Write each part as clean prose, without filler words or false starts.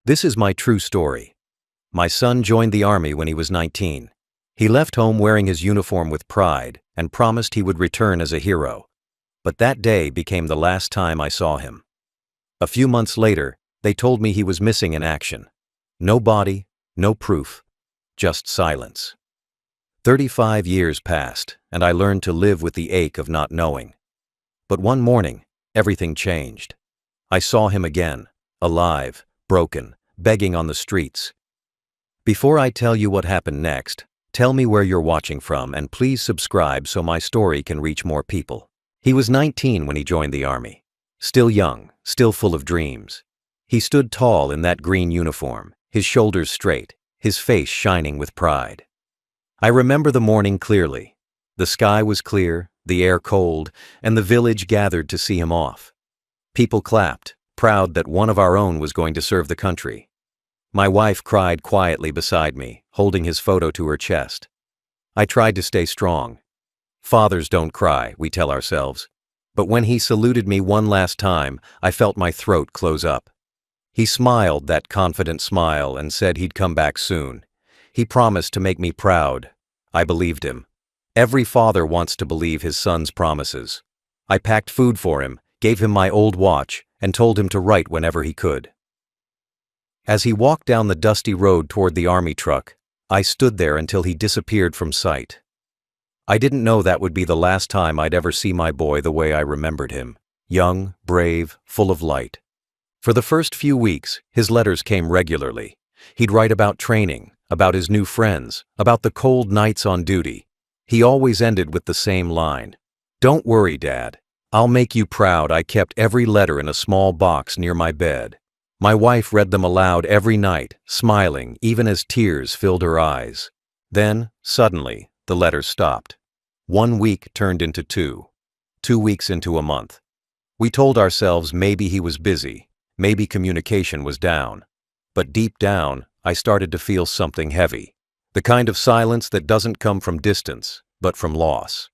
This is my true story. My son joined the Army when he was 19. He left home wearing his uniform with pride and promised he would return as a hero. But that day became the last time I saw him. A few months later, they told me he was missing in action. No body, no proof, just silence. 35 years passed, and I learned to live with the ache of not knowing. But one morning, everything changed. I saw him again, alive, broken, begging on the streets. Before I tell you what happened next, tell me where you're watching from and please subscribe so my story can reach more people. He was 19 when he joined the Army. Still young, still full of dreams. He stood tall in that green uniform, his shoulders straight, his face shining with pride. I remember the morning clearly. The sky was clear, the air cold, and the village gathered to see him off. People clapped, proud that one of our own was going to serve the country. My wife cried quietly beside me, holding his photo to her chest. I tried to stay strong. Fathers don't cry, we tell ourselves. But when he saluted me one last time, I felt my throat close up. He smiled that confident smile and said he'd come back soon. He promised to make me proud. I believed him. Every father wants to believe his son's promises. I packed food for him, gave him my old watch, and told him to write whenever he could. As he walked down the dusty road toward the Army truck, I stood there until he disappeared from sight. I didn't know that would be the last time I'd ever see my boy the way I remembered him. Young, brave, full of light. For the first few weeks, his letters came regularly. He'd write about training, about his new friends, about the cold nights on duty. He always ended with the same line. "Don't worry, Dad. I'll make you proud." I kept every letter in a small box near my bed. My wife read them aloud every night, smiling even as tears filled her eyes. Then, suddenly, the letters stopped. 1 week turned into 2. 2 weeks into a month. We told ourselves maybe he was busy, maybe communication was down. But deep down, I started to feel something heavy. The kind of silence that doesn't come from distance, but from loss.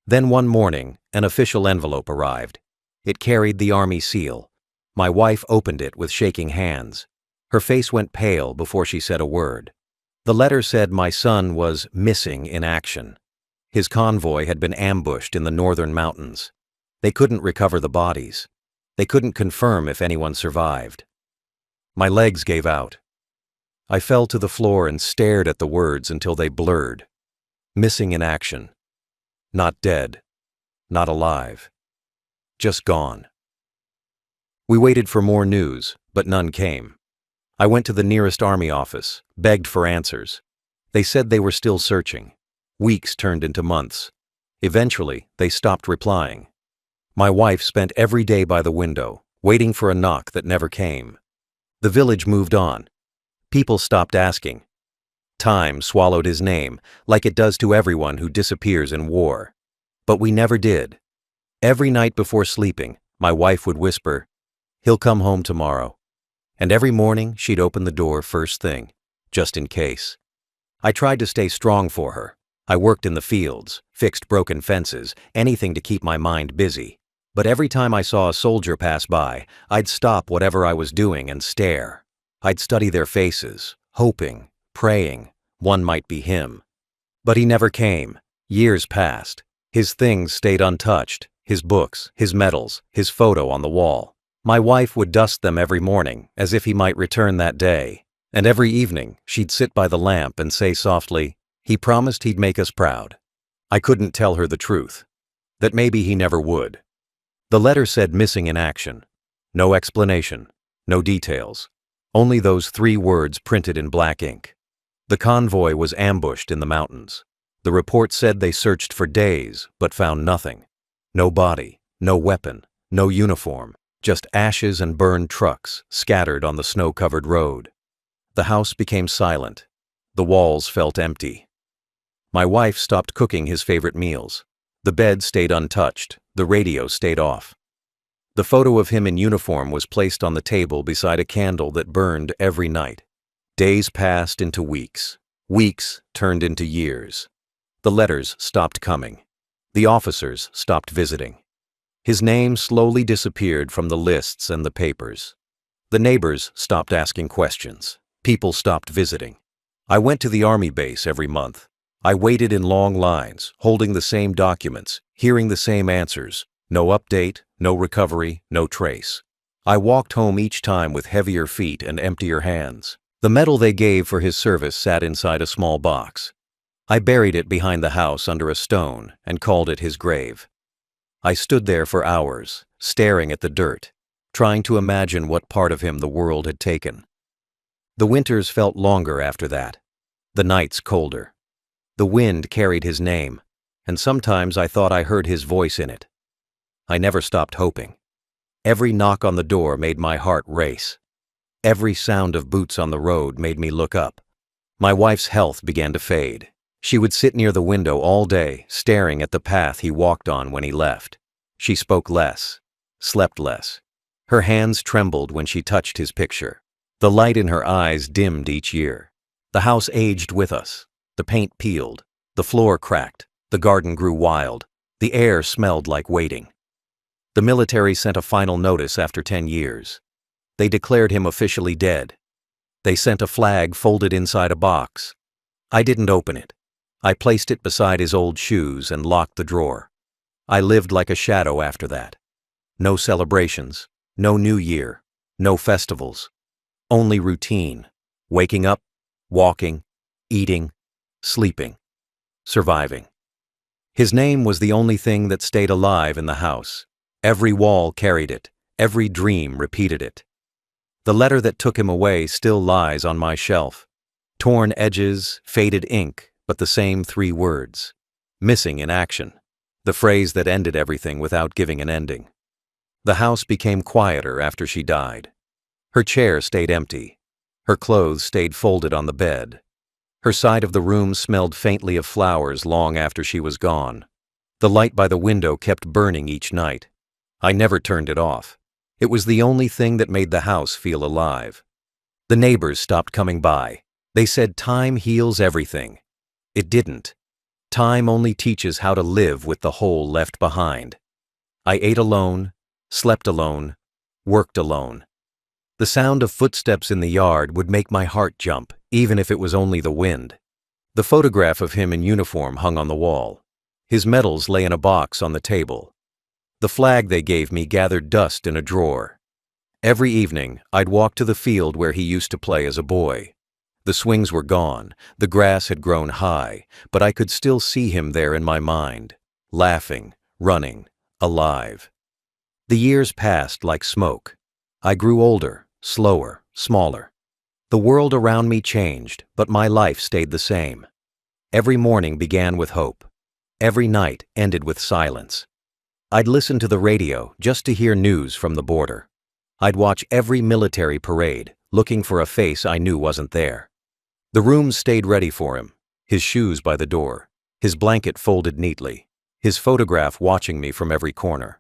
Then one morning, an official envelope arrived. It carried the Army seal. My wife opened it with shaking hands. Her face went pale before she said a word. The letter said my son was missing in action. His convoy had been ambushed in the northern mountains. They couldn't recover the bodies. They couldn't confirm if anyone survived. My legs gave out. I fell to the floor and stared at the words until they blurred. Missing in action. Not dead. Not alive. Just gone. We waited for more news, but none came. I went to the nearest Army office, begged for answers. They said they were still searching. Weeks turned into months. Eventually, they stopped replying. My wife spent every day by the window, waiting for a knock that never came. The village moved on. People stopped asking. Time swallowed his name, like it does to everyone who disappears in war. But we never did. Every night before sleeping, my wife would whisper, "He'll come home tomorrow." And every morning she'd open the door first thing, just in case. I tried to stay strong for her. I worked in the fields, fixed broken fences, anything to keep my mind busy. But every time I saw a soldier pass by, I'd stop whatever I was doing and stare. I'd study their faces, hoping, praying, one might be him. But he never came. Years passed. His things stayed untouched, his books, his medals, his photo on the wall. My wife would dust them every morning, as if he might return that day. And every evening, she'd sit by the lamp and say softly, "He promised he'd make us proud." I couldn't tell her the truth. That maybe he never would. The letter said missing in action. No explanation, no details. Only those 3 words printed in black ink. The convoy was ambushed in the mountains. The report said they searched for days, but found nothing. No body, no weapon, no uniform, just ashes and burned trucks scattered on the snow-covered road. The house became silent. The walls felt empty. My wife stopped cooking his favorite meals. The bed stayed untouched. The radio stayed off. The photo of him in uniform was placed on the table beside a candle that burned every night. Days passed into weeks. Weeks turned into years. The letters stopped coming. The officers stopped visiting. His name slowly disappeared from the lists and the papers. The neighbors stopped asking questions. People stopped visiting. I went to the army base every month. I waited in long lines, holding the same documents, hearing the same answers. No update, no recovery, no trace. I walked home each time with heavier feet and emptier hands. The medal they gave for his service sat inside a small box. I buried it behind the house under a stone and called it his grave. I stood there for hours, staring at the dirt, trying to imagine what part of him the world had taken. The winters felt longer after that, the nights colder. The wind carried his name, and sometimes I thought I heard his voice in it. I never stopped hoping. Every knock on the door made my heart race. Every sound of boots on the road made me look up. My wife's health began to fade. She would sit near the window all day, staring at the path he walked on when he left. She spoke less, slept less. Her hands trembled when she touched his picture. The light in her eyes dimmed each year. The house aged with us. The paint peeled. The floor cracked. The garden grew wild. The air smelled like waiting. The military sent a final notice after 10 years. They declared him officially dead. They sent a flag folded inside a box. I didn't open it. I placed it beside his old shoes and locked the drawer. I lived like a shadow after that. No celebrations, no New Year, no festivals. Only routine. Waking up, walking, eating, sleeping, surviving. His name was the only thing that stayed alive in the house. Every wall carried it. Every dream repeated it. The letter that took him away still lies on my shelf. Torn edges, faded ink, but the same 3 words. Missing in action. The phrase that ended everything without giving an ending. The house became quieter after she died. Her chair stayed empty. Her clothes stayed folded on the bed. Her side of the room smelled faintly of flowers long after she was gone. The light by the window kept burning each night. I never turned it off. It was the only thing that made the house feel alive. The neighbors stopped coming by. They said time heals everything. It didn't. Time only teaches how to live with the hole left behind. I ate alone, slept alone, worked alone. The sound of footsteps in the yard would make my heart jump, even if it was only the wind. The photograph of him in uniform hung on the wall. His medals lay in a box on the table. The flag they gave me gathered dust in a drawer. Every evening, I'd walk to the field where he used to play as a boy. The swings were gone, the grass had grown high, but I could still see him there in my mind, laughing, running, alive. The years passed like smoke. I grew older, slower, smaller. The world around me changed, but my life stayed the same. Every morning began with hope. Every night ended with silence. I'd listen to the radio just to hear news from the border. I'd watch every military parade, looking for a face I knew wasn't there. The rooms stayed ready for him, his shoes by the door, his blanket folded neatly, his photograph watching me from every corner.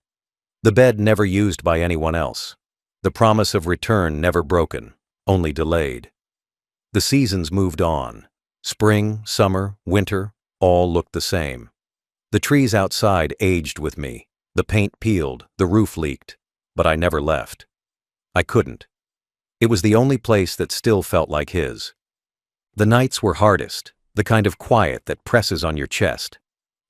The bed never used by anyone else. The promise of return never broken, only delayed. The seasons moved on. Spring, summer, winter, all looked the same. The trees outside aged with me. The paint peeled, the roof leaked, but I never left. I couldn't. It was the only place that still felt like his. The nights were hardest, the kind of quiet that presses on your chest.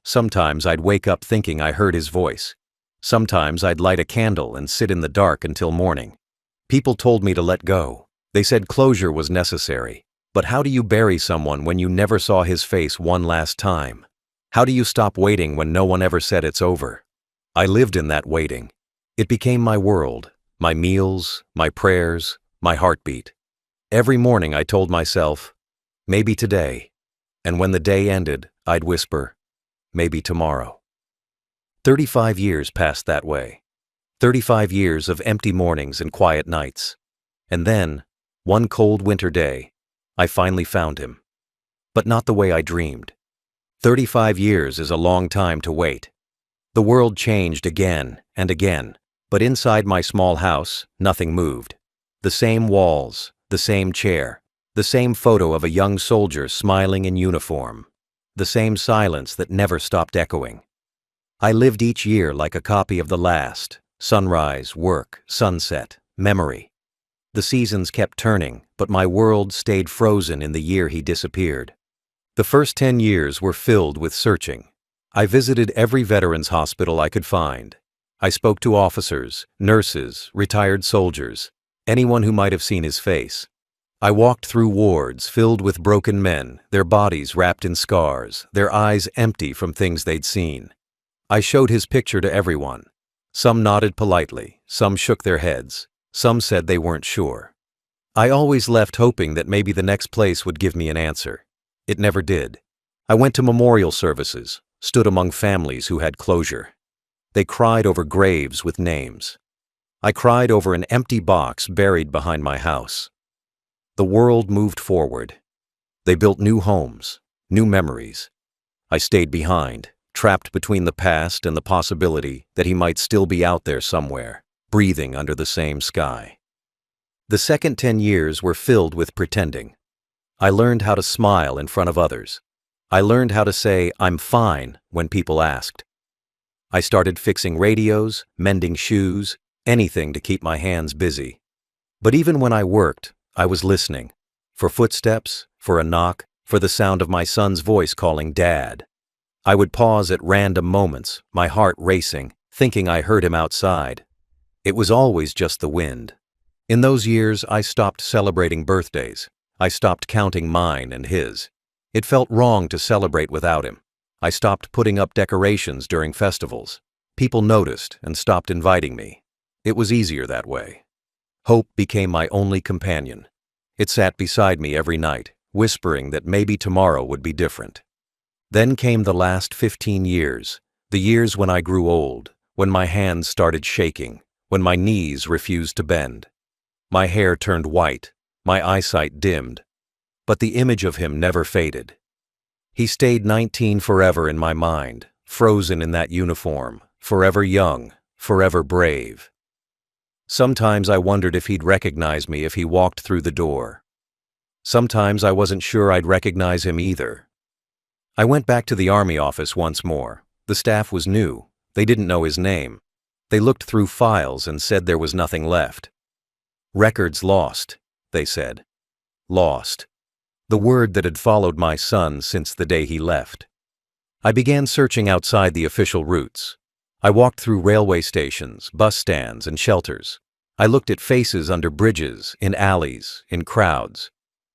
Sometimes I'd wake up thinking I heard his voice. Sometimes I'd light a candle and sit in the dark until morning. People told me to let go. They said closure was necessary. But how do you bury someone when you never saw his face one last time? How do you stop waiting when no one ever said it's over? I lived in that waiting. It became my world, my meals, my prayers, my heartbeat. Every morning I told myself, maybe today. And when the day ended, I'd whisper, maybe tomorrow. 35 years passed that way. 35 years of empty mornings and quiet nights. And then, one cold winter day, I finally found him. But not the way I dreamed. 35 years is a long time to wait. The world changed again and again, but inside my small house, nothing moved. The same walls, the same chair, the same photo of a young soldier smiling in uniform, the same silence that never stopped echoing. I lived each year like a copy of the last, sunrise, work, sunset, memory. The seasons kept turning, but my world stayed frozen in the year he disappeared. The first 10 years were filled with searching. I visited every veterans hospital I could find. I spoke to officers, nurses, retired soldiers, anyone who might have seen his face. I walked through wards filled with broken men, their bodies wrapped in scars, their eyes empty from things they'd seen. I showed his picture to everyone. Some nodded politely, some shook their heads, some said they weren't sure. I always left hoping that maybe the next place would give me an answer. It never did. I went to memorial services, stood among families who had closure. They cried over graves with names. I cried over an empty box buried behind my house. The world moved forward. They built new homes, new memories. I stayed behind, trapped between the past and the possibility that he might still be out there somewhere, breathing under the same sky. The second 10 years were filled with pretending. I learned how to smile in front of others. I learned how to say, "I'm fine," when people asked. I started fixing radios, mending shoes, anything to keep my hands busy. But even when I worked, I was listening. For footsteps, for a knock, for the sound of my son's voice calling Dad. I would pause at random moments, my heart racing, thinking I heard him outside. It was always just the wind. In those years, I stopped celebrating birthdays. I stopped counting mine and his. It felt wrong to celebrate without him. I stopped putting up decorations during festivals. People noticed and stopped inviting me. It was easier that way. Hope became my only companion. It sat beside me every night, whispering that maybe tomorrow would be different. Then came the last 15 years, the years when I grew old, when my hands started shaking, when my knees refused to bend. My hair turned white, my eyesight dimmed, but the image of him never faded. He stayed 19 forever in my mind, frozen in that uniform, forever young, forever brave. Sometimes I wondered if he'd recognize me if he walked through the door. Sometimes I wasn't sure I'd recognize him either. I went back to the Army office once more. The staff was new. They didn't know his name. They looked through files and said there was nothing left. "Records lost," they said. Lost. The word that had followed my son since the day he left. I began searching outside the official routes. I walked through railway stations, bus stands, and shelters. I looked at faces under bridges, in alleys, in crowds.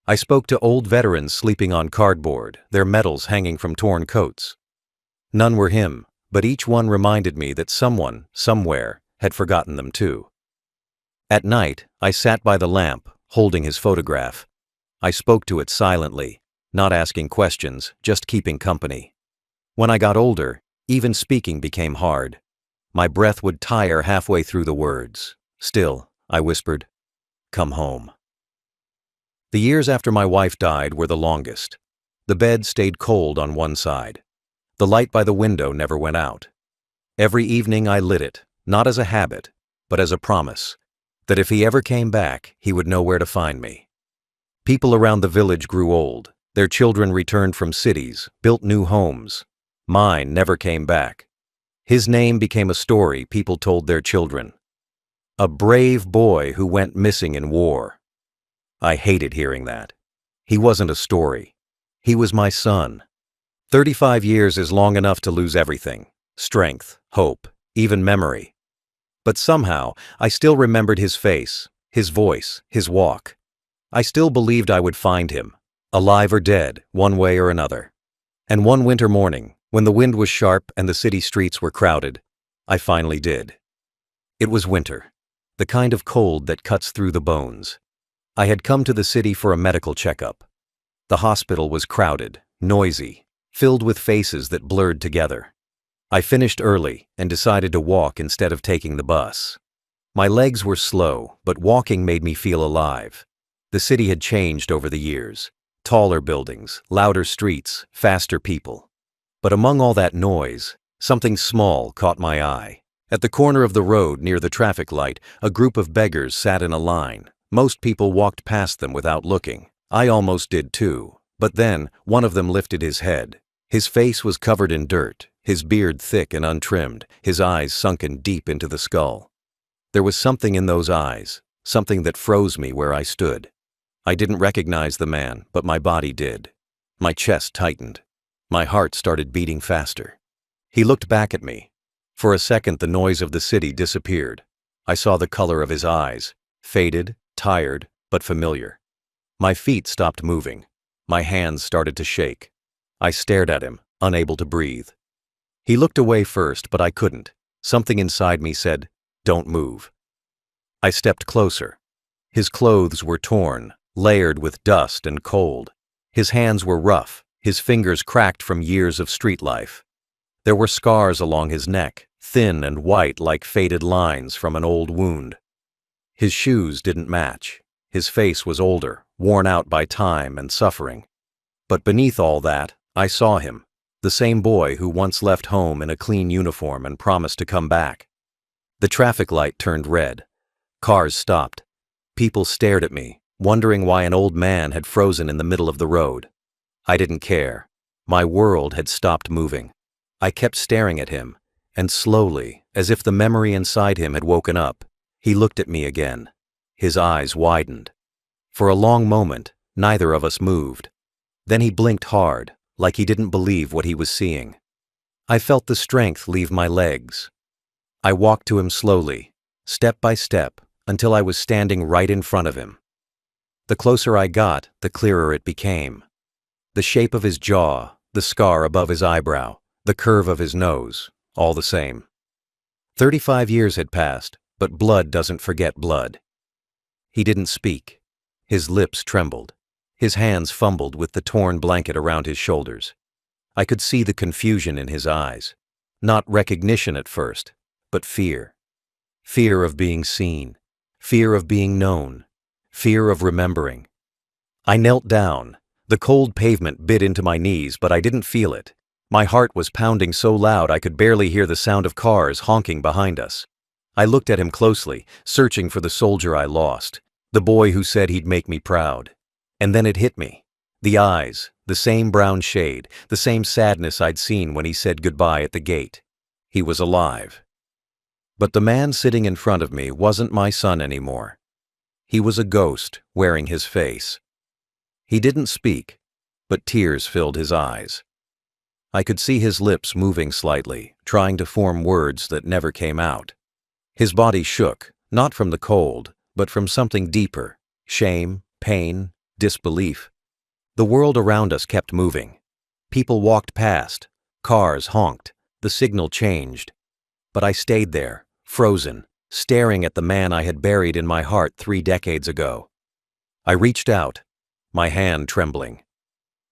I spoke to old veterans sleeping on cardboard, their medals hanging from torn coats. None were him, but each one reminded me that someone, somewhere, had forgotten them too. At night, I sat by the lamp, holding his photograph. I spoke to it silently, not asking questions, just keeping company. When I got older, even speaking became hard. My breath would tire halfway through the words. Still, I whispered, "Come home." The years after my wife died were the longest. The bed stayed cold on one side. The light by the window never went out. Every evening I lit it, not as a habit, but as a promise, that if he ever came back, he would know where to find me. People around the village grew old. Their children returned from cities, built new homes. Mine never came back. His name became a story people told their children. A brave boy who went missing in war. I hated hearing that. He wasn't a story. He was my son. 35 years is long enough to lose everything. Strength, hope, even memory. But somehow, I still remembered his face, his voice, his walk. I still believed I would find him, alive or dead, one way or another. And one winter morning, when the wind was sharp and the city streets were crowded, I finally did. It was winter, the kind of cold that cuts through the bones. I had come to the city for a medical checkup. The hospital was crowded, noisy, filled with faces that blurred together. I finished early and decided to walk instead of taking the bus. My legs were slow, but walking made me feel alive. The city had changed over the years. Taller buildings, louder streets, faster people. But among all that noise, something small caught my eye. At the corner of the road near the traffic light, a group of beggars sat in a line. Most people walked past them without looking. I almost did too. But then, one of them lifted his head. His face was covered in dirt, his beard thick and untrimmed, his eyes sunken deep into the skull. There was something in those eyes, something that froze me where I stood. I didn't recognize the man, but my body did. My chest tightened. My heart started beating faster. He looked back at me. For a second, the noise of the city disappeared. I saw the color of his eyes, faded, tired, but familiar. My feet stopped moving. My hands started to shake. I stared at him, unable to breathe. He looked away first, but I couldn't. Something inside me said, "Don't move." I stepped closer. His clothes were torn, layered with dust and cold. His hands were rough, his fingers cracked from years of street life. There were scars along his neck, thin and white like faded lines from an old wound. His shoes didn't match. His face was older, worn out by time and suffering. But beneath all that, I saw him, the same boy who once left home in a clean uniform and promised to come back. The traffic light turned red. Cars stopped. People stared at me, wondering why an old man had frozen in the middle of the road. I didn't care. My world had stopped moving. I kept staring at him, and slowly, as if the memory inside him had woken up, he looked at me again. His eyes widened. For a long moment, neither of us moved. Then he blinked hard, like he didn't believe what he was seeing. I felt the strength leave my legs. I walked to him slowly, step by step, until I was standing right in front of him. The closer I got, the clearer it became. The shape of his jaw, the scar above his eyebrow, the curve of his nose, all the same. 35 years had passed, but blood doesn't forget blood. He didn't speak. His lips trembled. His hands fumbled with the torn blanket around his shoulders. I could see the confusion in his eyes. Not recognition at first, but fear. Fear of being seen. Fear of being known. Fear of remembering. I knelt down. The cold pavement bit into my knees, but I didn't feel it. My heart was pounding so loud I could barely hear the sound of cars honking behind us. I looked at him closely, searching for the soldier I lost, the boy who said he'd make me proud. And then it hit me. The eyes, the same brown shade, the same sadness I'd seen when he said goodbye at the gate. He was alive. But the man sitting in front of me wasn't my son anymore. He was a ghost wearing his face. He didn't speak, but tears filled his eyes. I could see his lips moving slightly, trying to form words that never came out. His body shook, not from the cold, but from something deeper: shame, pain, disbelief. The world around us kept moving. People walked past, cars honked, the signal changed. But I stayed there, frozen, staring at the man I had buried in my heart 3 decades ago. I reached out, my hand trembling.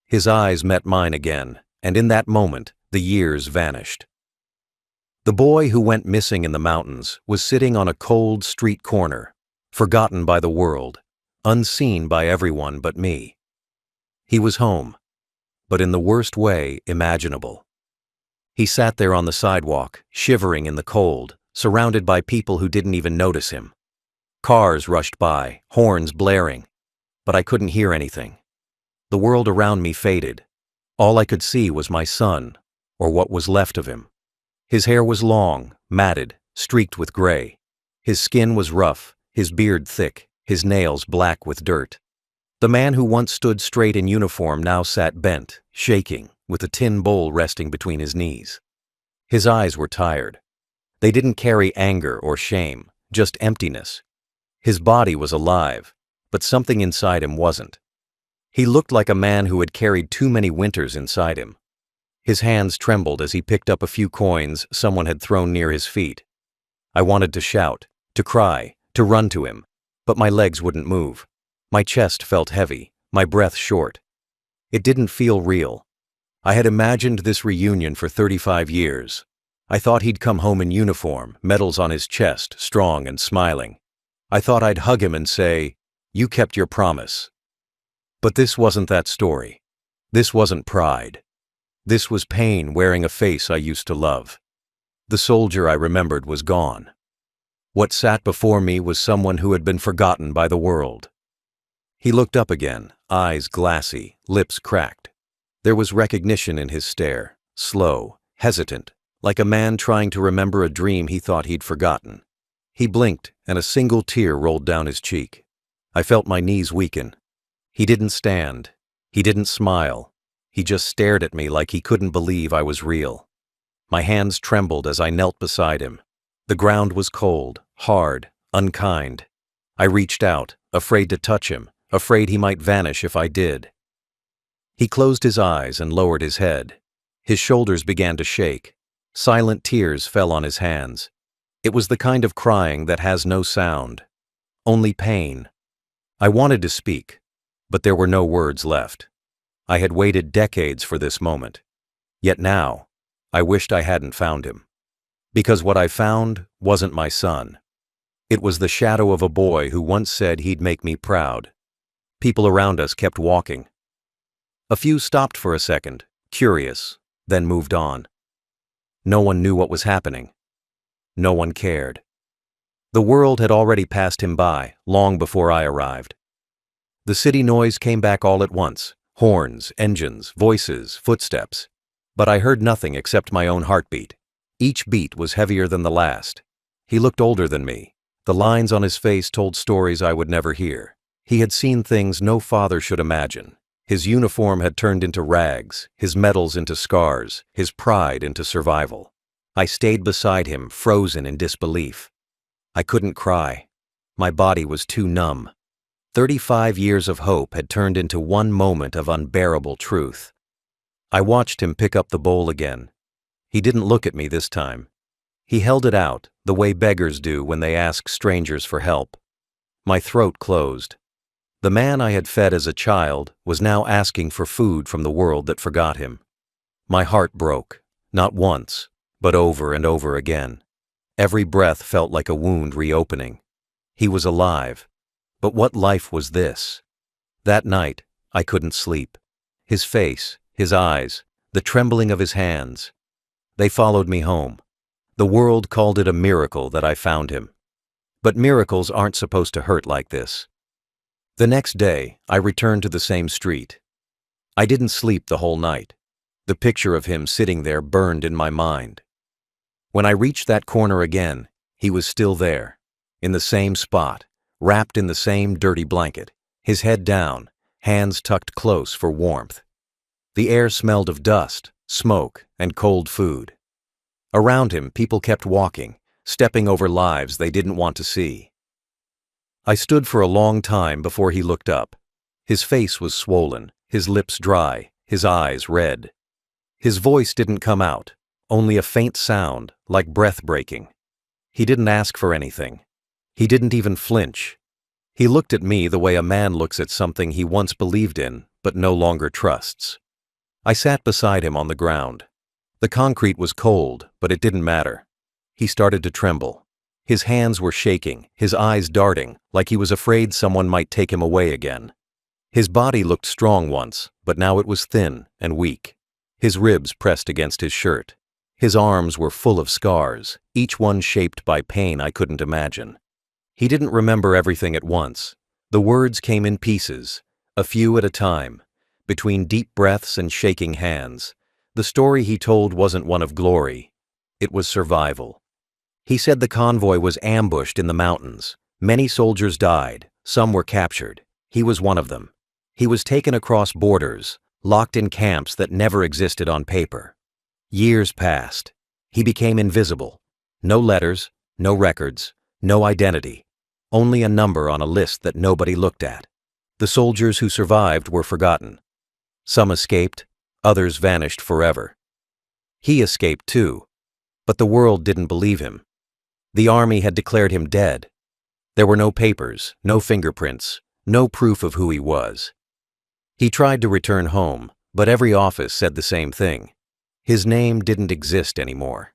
His eyes met mine again, and in that moment, the years vanished. The boy who went missing in the mountains was sitting on a cold street corner, forgotten by the world, unseen by everyone but me. He was home, but in the worst way imaginable. He sat there on the sidewalk, shivering in the cold, surrounded by people who didn't even notice him. Cars rushed by, horns blaring, but I couldn't hear anything. The world around me faded. All I could see was my son, or what was left of him. His hair was long, matted, streaked with gray. His skin was rough, his beard thick, his nails black with dirt. The man who once stood straight in uniform now sat bent, shaking, with a tin bowl resting between his knees. His eyes were tired. They didn't carry anger or shame, just emptiness. His body was alive, but something inside him wasn't. He looked like a man who had carried too many winters inside him. His hands trembled as he picked up a few coins someone had thrown near his feet. I wanted to shout, to cry, to run to him, but my legs wouldn't move. My chest felt heavy, my breath short. It didn't feel real. I had imagined this reunion for 35 years. I thought he'd come home in uniform, medals on his chest, strong and smiling. I thought I'd hug him and say, "You kept your promise." But this wasn't that story. This wasn't pride. This was pain wearing a face I used to love. The soldier I remembered was gone. What sat before me was someone who had been forgotten by the world. He looked up again, eyes glassy, lips cracked. There was recognition in his stare, slow, hesitant, like a man trying to remember a dream he thought he'd forgotten. He blinked, and a single tear rolled down his cheek. I felt my knees weaken. He didn't stand. He didn't smile. He just stared at me like he couldn't believe I was real. My hands trembled as I knelt beside him. The ground was cold, hard, unkind. I reached out, afraid to touch him, afraid he might vanish if I did. He closed his eyes and lowered his head. His shoulders began to shake. Silent tears fell on his hands. It was the kind of crying that has no sound, only pain. I wanted to speak, but there were no words left. I had waited decades for this moment. Yet now, I wished I hadn't found him. Because what I found wasn't my son. It was the shadow of a boy who once said he'd make me proud. People around us kept walking. A few stopped for a second, curious, then moved on. No one knew what was happening. No one cared. The world had already passed him by, long before I arrived. The city noise came back all at once. Horns, engines, voices, footsteps. But I heard nothing except my own heartbeat. Each beat was heavier than the last. He looked older than me. The lines on his face told stories I would never hear. He had seen things no father should imagine. His uniform had turned into rags, his medals into scars, his pride into survival. I stayed beside him, frozen in disbelief. I couldn't cry. My body was too numb. 35 years of hope had turned into one moment of unbearable truth. I watched him pick up the bowl again. He didn't look at me this time. He held it out, the way beggars do when they ask strangers for help. My throat closed. The man I had fed as a child was now asking for food from the world that forgot him. My heart broke, not once, but over and over again. Every breath felt like a wound reopening. He was alive. But what life was this? That night, I couldn't sleep. His face, his eyes, the trembling of his hands. They followed me home. The world called it a miracle that I found him. But miracles aren't supposed to hurt like this. The next day, I returned to the same street. I didn't sleep the whole night. The picture of him sitting there burned in my mind. When I reached that corner again, he was still there, in the same spot, wrapped in the same dirty blanket, his head down, hands tucked close for warmth. The air smelled of dust, smoke, and cold food. Around him, people kept walking, stepping over lives they didn't want to see. I stood for a long time before he looked up. His face was swollen, his lips dry, his eyes red. His voice didn't come out, only a faint sound, like breath breaking. He didn't ask for anything. He didn't even flinch. He looked at me the way a man looks at something he once believed in, but no longer trusts. I sat beside him on the ground. The concrete was cold, but it didn't matter. He started to tremble. His hands were shaking, his eyes darting, like he was afraid someone might take him away again. His body looked strong once, but now it was thin and weak. His ribs pressed against his shirt. His arms were full of scars, each one shaped by pain I couldn't imagine. He didn't remember everything at once. The words came in pieces, a few at a time, between deep breaths and shaking hands. The story he told wasn't one of glory. It was survival. He said the convoy was ambushed in the mountains. Many soldiers died, some were captured. He was one of them. He was taken across borders, locked in camps that never existed on paper. Years passed. He became invisible. No letters, no records, no identity. Only a number on a list that nobody looked at. The soldiers who survived were forgotten. Some escaped, others vanished forever. He escaped too, but the world didn't believe him. The army had declared him dead. There were no papers, no fingerprints, no proof of who he was. He tried to return home, but every office said the same thing. His name didn't exist anymore.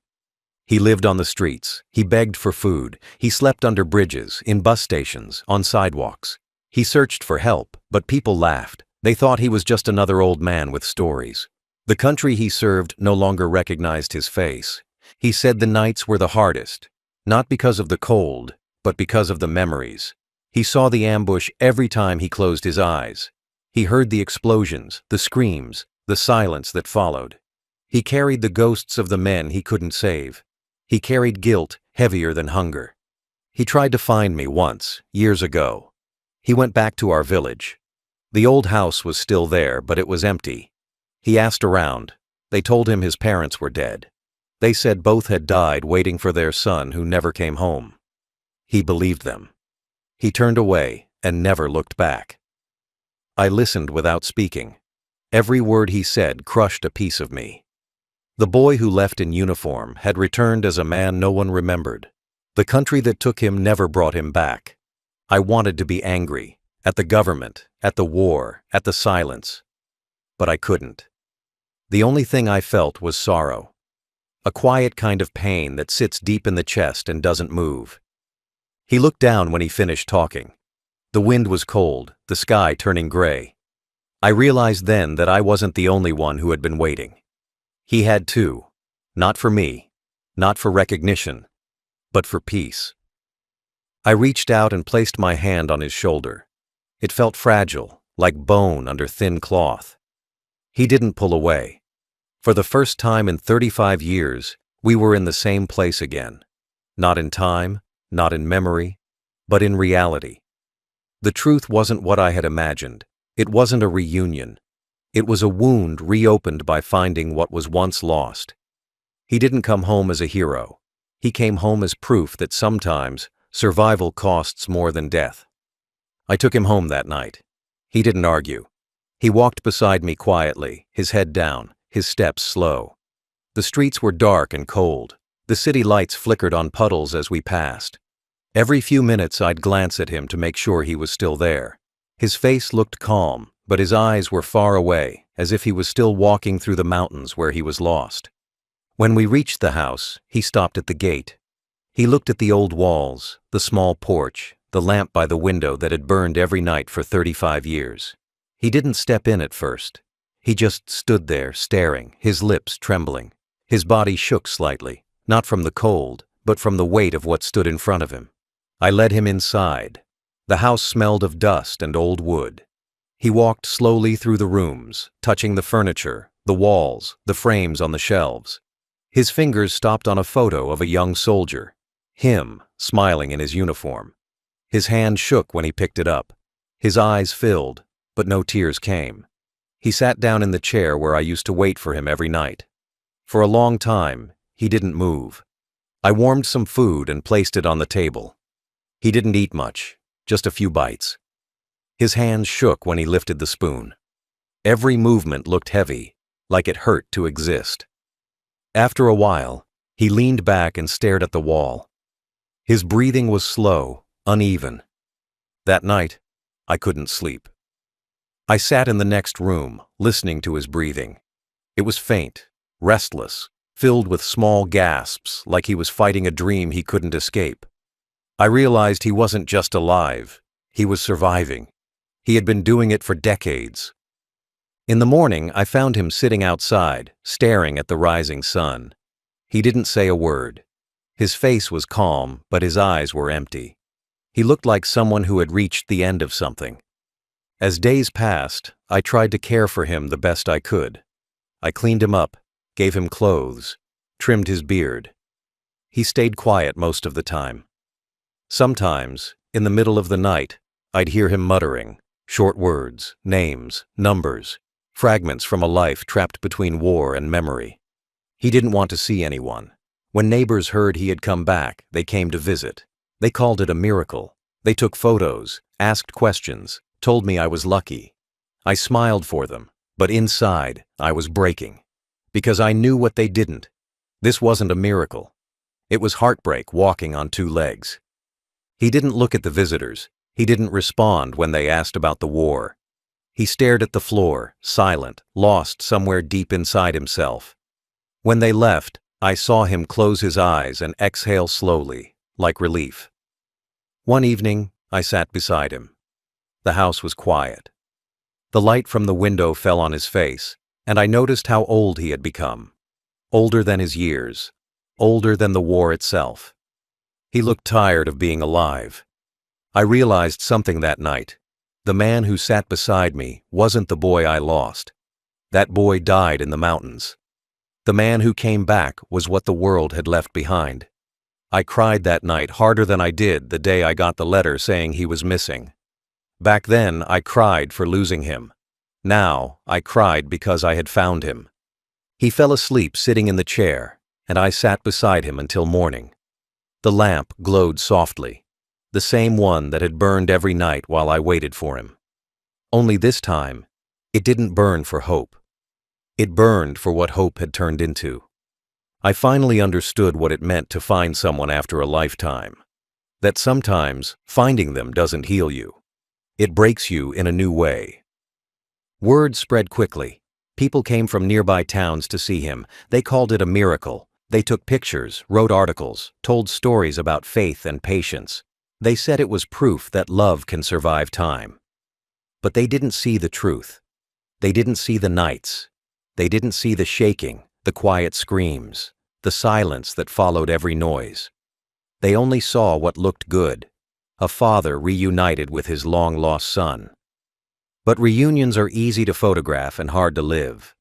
He lived on the streets, he begged for food, he slept under bridges, in bus stations, on sidewalks. He searched for help, but people laughed. They thought he was just another old man with stories. The country he served no longer recognized his face. He said the nights were the hardest, not because of the cold, but because of the memories. He saw the ambush every time he closed his eyes. He heard the explosions, the screams, the silence that followed. He carried the ghosts of the men he couldn't save. He carried guilt heavier than hunger. He tried to find me once, years ago. He went back to our village. The old house was still there, but it was empty. He asked around. They told him his parents were dead. They said both had died waiting for their son who never came home. He believed them. He turned away and never looked back. I listened without speaking. Every word he said crushed a piece of me. The boy who left in uniform had returned as a man no one remembered. The country that took him never brought him back. I wanted to be angry, at the government, at the war, at the silence. But I couldn't. The only thing I felt was sorrow. A quiet kind of pain that sits deep in the chest and doesn't move. He looked down when he finished talking. The wind was cold, the sky turning gray. I realized then that I wasn't the only one who had been waiting. He had too. Not for me, not for recognition, but for peace. I reached out and placed my hand on his shoulder. It felt fragile, like bone under thin cloth. He didn't pull away. For the first time in 35 years, we were in the same place again. Not in time, not in memory, but in reality. The truth wasn't what I had imagined. It wasn't a reunion. It was a wound reopened by finding what was once lost. He didn't come home as a hero. He came home as proof that sometimes survival costs more than death. I took him home that night. He didn't argue. He walked beside me quietly, his head down, his steps slow. The streets were dark and cold. The city lights flickered on puddles as we passed. Every few minutes I'd glance at him to make sure he was still there. His face looked calm, but his eyes were far away, as if he was still walking through the mountains where he was lost. When we reached the house, he stopped at the gate. He looked at the old walls, the small porch, the lamp by the window that had burned every night for 35 years. He didn't step in at first. He just stood there, staring, his lips trembling. His body shook slightly, not from the cold, but from the weight of what stood in front of him. I led him inside. The house smelled of dust and old wood. He walked slowly through the rooms, touching the furniture, the walls, the frames on the shelves. His fingers stopped on a photo of a young soldier, him, smiling in his uniform. His hand shook when he picked it up. His eyes filled, but no tears came. He sat down in the chair where I used to wait for him every night. For a long time, he didn't move. I warmed some food and placed it on the table. He didn't eat much, just a few bites. His hands shook when he lifted the spoon. Every movement looked heavy, like it hurt to exist. After a while, he leaned back and stared at the wall. His breathing was slow, uneven. That night, I couldn't sleep. I sat in the next room, listening to his breathing. It was faint, restless, filled with small gasps, like he was fighting a dream he couldn't escape. I realized he wasn't just alive, he was surviving. He had been doing it for decades. In the morning, I found him sitting outside, staring at the rising sun. He didn't say a word. His face was calm, but his eyes were empty. He looked like someone who had reached the end of something. As days passed, I tried to care for him the best I could. I cleaned him up, gave him clothes, trimmed his beard. He stayed quiet most of the time. Sometimes, in the middle of the night, I'd hear him muttering, short words, names, numbers, fragments from a life trapped between war and memory. He didn't want to see anyone. When neighbors heard he had come back, they came to visit. They called it a miracle. They took photos, asked questions, told me I was lucky. I smiled for them, but inside, I was breaking. Because I knew what they didn't. This wasn't a miracle. It was heartbreak walking on two legs. He didn't look at the visitors. He didn't respond when they asked about the war. He stared at the floor, silent, lost somewhere deep inside himself. When they left, I saw him close his eyes and exhale slowly, like relief. One evening, I sat beside him. The house was quiet. The light from the window fell on his face, and I noticed how old he had become. Older than his years. Older than the war itself. He looked tired of being alive. I realized something that night. The man who sat beside me wasn't the boy I lost. That boy died in the mountains. The man who came back was what the world had left behind. I cried that night harder than I did the day I got the letter saying he was missing. Back then, I cried for losing him. Now, I cried because I had found him. He fell asleep sitting in the chair, and I sat beside him until morning. The lamp glowed softly, the same one that had burned every night while I waited for him. Only this time, it didn't burn for hope. It burned for what hope had turned into. I finally understood what it meant to find someone after a lifetime. That sometimes finding them doesn't heal you. It breaks you in a new way. Word spread quickly. People came from nearby towns to see him. They called it a miracle. They took pictures, wrote articles, told stories about faith and patience. They said it was proof that love can survive time. But they didn't see the truth. They didn't see the nights. They didn't see the shaking, the quiet screams, the silence that followed every noise. They only saw what looked good, a father reunited with his long-lost son. But reunions are easy to photograph and hard to live.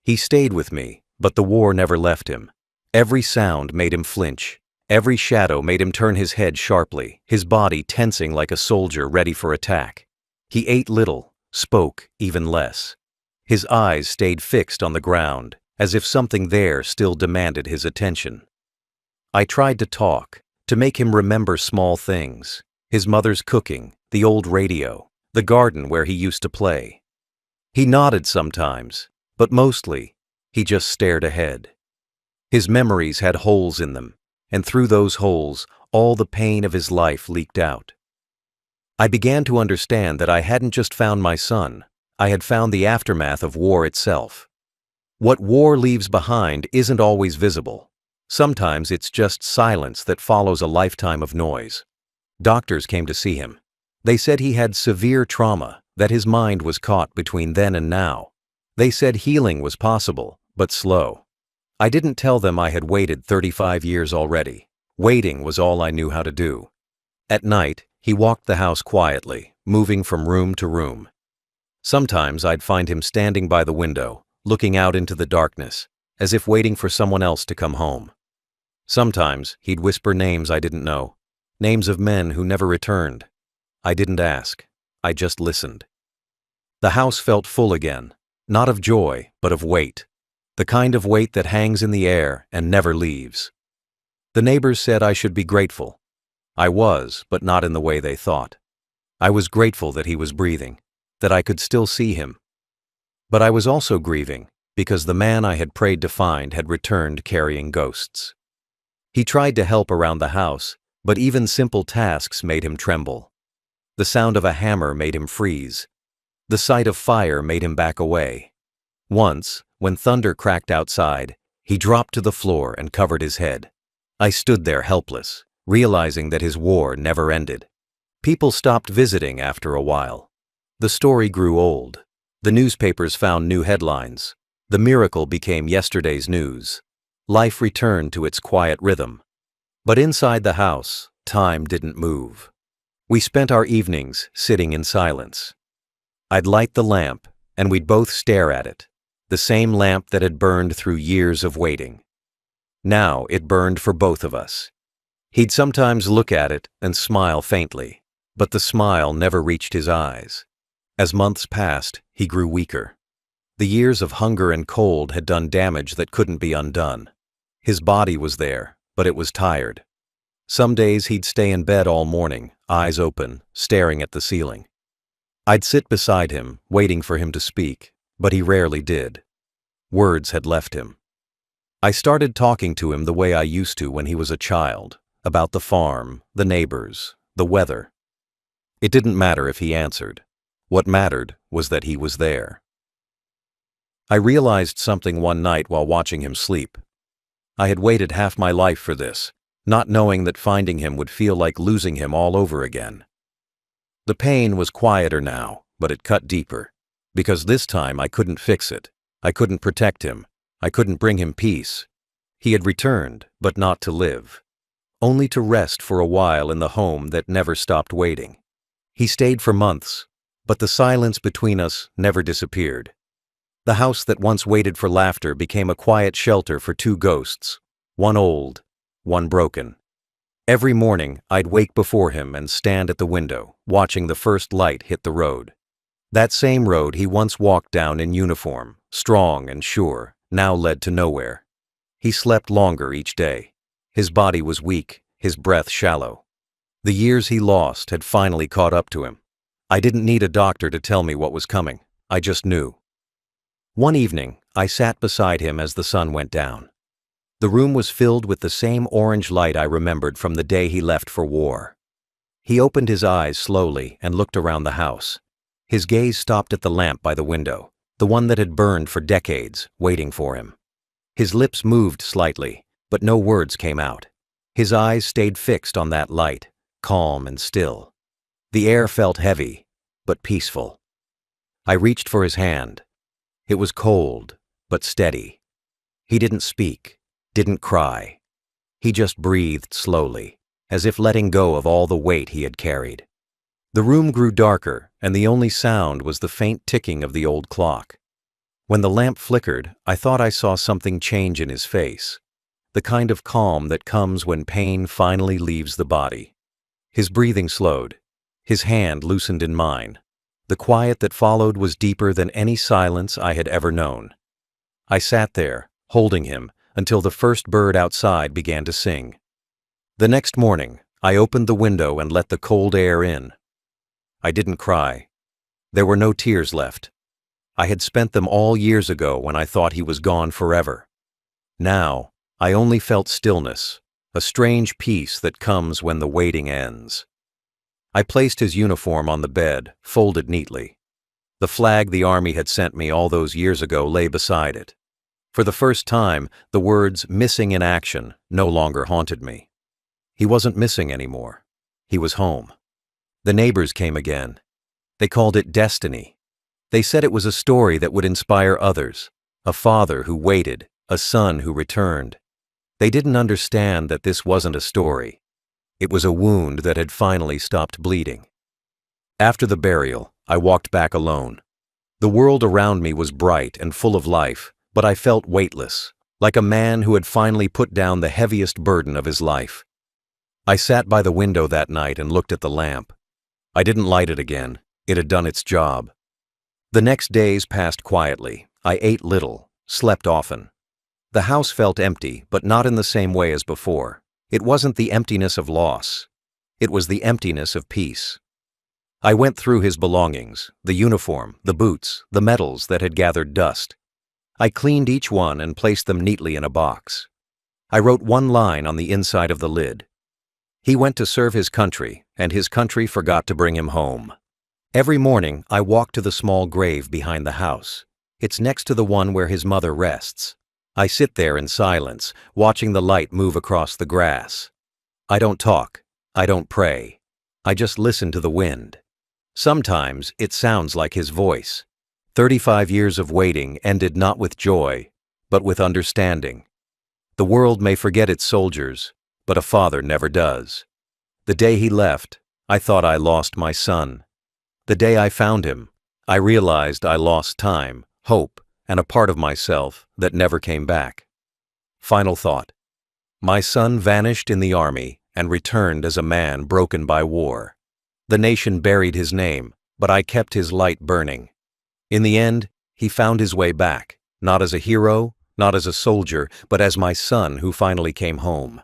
He stayed with me, but the war never left him. Every sound made him flinch. Every shadow made him turn his head sharply, his body tensing like a soldier ready for attack. He ate little, spoke even less. His eyes stayed fixed on the ground, as if something there still demanded his attention. I tried to talk, to make him remember small things, his mother's cooking, the old radio, the garden where he used to play. He nodded sometimes, but mostly, he just stared ahead. His memories had holes in them, and through those holes, all the pain of his life leaked out. I began to understand that I hadn't just found my son, I had found the aftermath of war itself. What war leaves behind isn't always visible. Sometimes it's just silence that follows a lifetime of noise. Doctors came to see him. They said he had severe trauma, that his mind was caught between then and now. They said healing was possible, but slow. I didn't tell them I had waited 35 years already. Waiting was all I knew how to do. At night, he walked the house quietly, moving from room to room. Sometimes I'd find him standing by the window, looking out into the darkness, as if waiting for someone else to come home. Sometimes he'd whisper names I didn't know, names of men who never returned. I didn't ask, I just listened. The house felt full again, not of joy, but of weight. The kind of weight that hangs in the air and never leaves. The neighbors said I should be grateful. I was, but not in the way they thought. I was grateful that he was breathing, that I could still see him. But I was also grieving, because the man I had prayed to find had returned carrying ghosts. He tried to help around the house, but even simple tasks made him tremble. The sound of a hammer made him freeze. The sight of fire made him back away. Once, when thunder cracked outside, he dropped to the floor and covered his head. I stood there helpless, realizing that his war never ended. People stopped visiting after a while. The story grew old. The newspapers found new headlines. The miracle became yesterday's news. Life returned to its quiet rhythm. But inside the house, time didn't move. We spent our evenings sitting in silence. I'd light the lamp, and we'd both stare at it, the same lamp that had burned through years of waiting. Now it burned for both of us. He'd sometimes look at it and smile faintly, but the smile never reached his eyes. As months passed, he grew weaker. The years of hunger and cold had done damage that couldn't be undone. His body was there, but it was tired. Some days he'd stay in bed all morning, eyes open, staring at the ceiling. I'd sit beside him, waiting for him to speak, but he rarely did. Words had left him. I started talking to him the way I used to when he was a child, about the farm, the neighbors, the weather. It didn't matter if he answered. What mattered was that he was there. I realized something one night while watching him sleep. I had waited half my life for this, not knowing that finding him would feel like losing him all over again. The pain was quieter now, but it cut deeper, because this time I couldn't fix it. I couldn't protect him. I couldn't bring him peace. He had returned, but not to live. Only to rest for a while in the home that never stopped waiting. He stayed for months, but the silence between us never disappeared. The house that once waited for laughter became a quiet shelter for two ghosts, one old, one broken. Every morning, I'd wake before him and stand at the window, watching the first light hit the road. That same road he once walked down in uniform, strong and sure, now led to nowhere. He slept longer each day. His body was weak, his breath shallow. The years he lost had finally caught up to him. I didn't need a doctor to tell me what was coming. I just knew. One evening, I sat beside him as the sun went down. The room was filled with the same orange light I remembered from the day he left for war. He opened his eyes slowly and looked around the house. His gaze stopped at the lamp by the window, the one that had burned for decades, waiting for him. His lips moved slightly, but no words came out. His eyes stayed fixed on that light, calm and still. The air felt heavy, but peaceful. I reached for his hand. It was cold, but steady. He didn't speak, didn't cry. He just breathed slowly, as if letting go of all the weight he had carried. The room grew darker, and the only sound was the faint ticking of the old clock. When the lamp flickered, I thought I saw something change in his face, the kind of calm that comes when pain finally leaves the body. His breathing slowed. His hand loosened in mine. The quiet that followed was deeper than any silence I had ever known. I sat there, holding him, until the first bird outside began to sing. The next morning, I opened the window and let the cold air in. I didn't cry. There were no tears left. I had spent them all years ago when I thought he was gone forever. Now, I only felt stillness, a strange peace that comes when the waiting ends. I placed his uniform on the bed, folded neatly. The flag the army had sent me all those years ago lay beside it. For the first time, the words "missing in action" no longer haunted me. He wasn't missing anymore. He was home. The neighbors came again. They called it destiny. They said it was a story that would inspire others, a father who waited, a son who returned. They didn't understand that this wasn't a story. It was a wound that had finally stopped bleeding. After the burial, I walked back alone. The world around me was bright and full of life, but I felt weightless, like a man who had finally put down the heaviest burden of his life. I sat by the window that night and looked at the lamp. I didn't light it again. It had done its job. The next days passed quietly. I ate little, slept often. The house felt empty, but not in the same way as before. It wasn't the emptiness of loss. It was the emptiness of peace. I went through his belongings, the uniform, the boots, the medals that had gathered dust. I cleaned each one and placed them neatly in a box. I wrote one line on the inside of the lid. He went to serve his country, and his country forgot to bring him home. Every morning, I walk to the small grave behind the house. It's next to the one where his mother rests. I sit there in silence, watching the light move across the grass. I don't talk. I don't pray. I just listen to the wind. Sometimes it sounds like his voice. 35 years of waiting ended not with joy, but with understanding. The world may forget its soldiers, but a father never does. The day he left, I thought I lost my son. The day I found him, I realized I lost time, hope, and a part of myself that never came back. Final thought. My son vanished in the army and returned as a man broken by war. The nation buried his name, but I kept his light burning. In the end, he found his way back, not as a hero, not as a soldier, but as my son who finally came home.